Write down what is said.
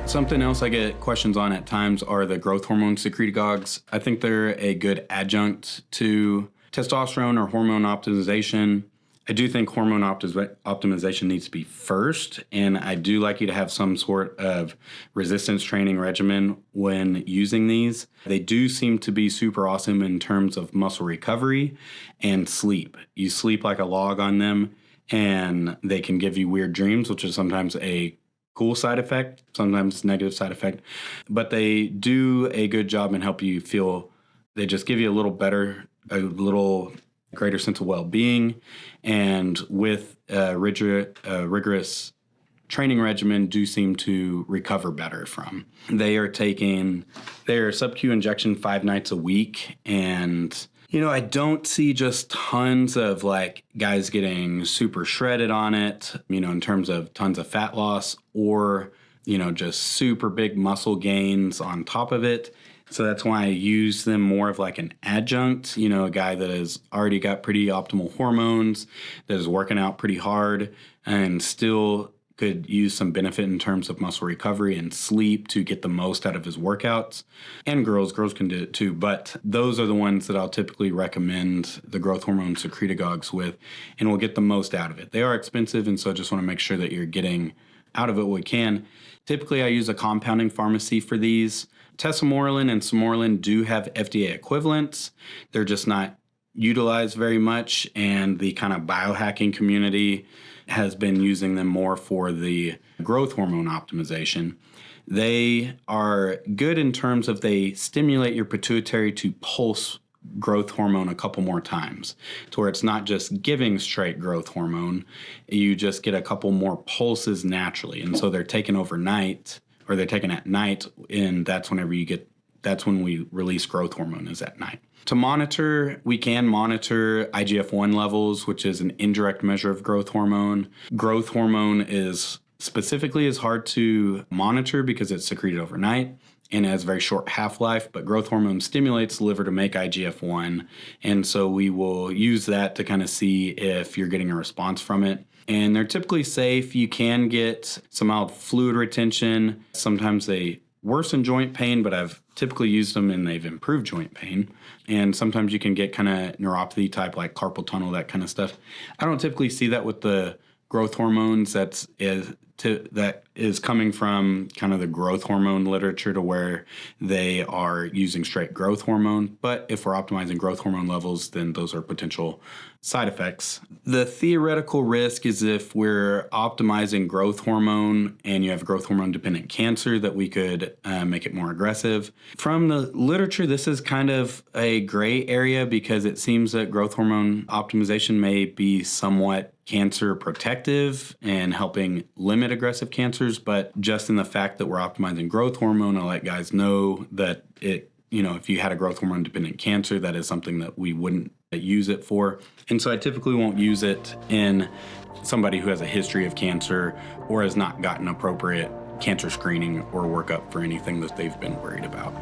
Something else I get questions on at times are the growth hormone secretagogues. I think they're a good adjunct to testosterone or hormone optimization. I do think hormone optimization needs to be first, and I do like you to have some sort of resistance training regimen when using these. They do seem to be super awesome in terms of muscle recovery and sleep. You sleep like a log on them, and they can give you weird dreams, which is sometimes a cool side effect, sometimes negative side effect, but they do a good job and help you feel, they just give you a little greater sense of well-being, and with a rigorous training regimen do seem to recover better from. They are taking their sub-Q injection 5 nights a week, and I don't see just tons of like guys getting super shredded on it, in terms of tons of fat loss or, just super big muscle gains on top of it. So that's why I use them more of like an adjunct, a guy that has already got pretty optimal hormones, that is working out pretty hard and still could use some benefit in terms of muscle recovery and sleep to get the most out of his workouts. And girls can do it too, but those are the ones that I'll typically recommend the growth hormone secretagogues with, and we'll get the most out of it. They are expensive, and so I just want to make sure that you're getting out of it what we can. Typically, I use a compounding pharmacy for these. Testosterone and Somorelin do have FDA equivalents. They're just not utilized very much, and the kind of biohacking community has been using them more for the growth hormone optimization. They are good in terms of they stimulate your pituitary to pulse growth hormone a couple more times, to where it's not just giving straight growth hormone, you just get a couple more pulses naturally. And so they're taken overnight, or they're taken at night, and that's when we release growth hormone, is at night. To monitor, we can monitor IGF-1 levels, which is an indirect measure of growth hormone. Growth hormone is hard to monitor because it's secreted overnight and has a very short half-life, but growth hormone stimulates the liver to make IGF-1, and so we will use that to kind of see if you're getting a response from it. And they're typically safe. You can get some mild fluid retention. Sometimes they worsen joint pain, but I've typically used them and they've improved joint pain. And sometimes you can get kind of neuropathy type, like carpal tunnel, that kind of stuff. I don't typically see that with the growth hormones. That is coming from kind of the growth hormone literature, to where they are using straight growth hormone. But if we're optimizing growth hormone levels, then those are potential side effects. The theoretical risk is if we're optimizing growth hormone and you have growth hormone dependent cancer, that we could make it more aggressive. From the literature, this is kind of a gray area, because it seems that growth hormone optimization may be somewhat cancer protective and helping limit aggressive cancers, but just in the fact that we're optimizing growth hormone, I let guys know that if you had a growth hormone dependent cancer, that is something that we wouldn't use it for. And so I typically won't use it in somebody who has a history of cancer or has not gotten appropriate cancer screening or workup for anything that they've been worried about.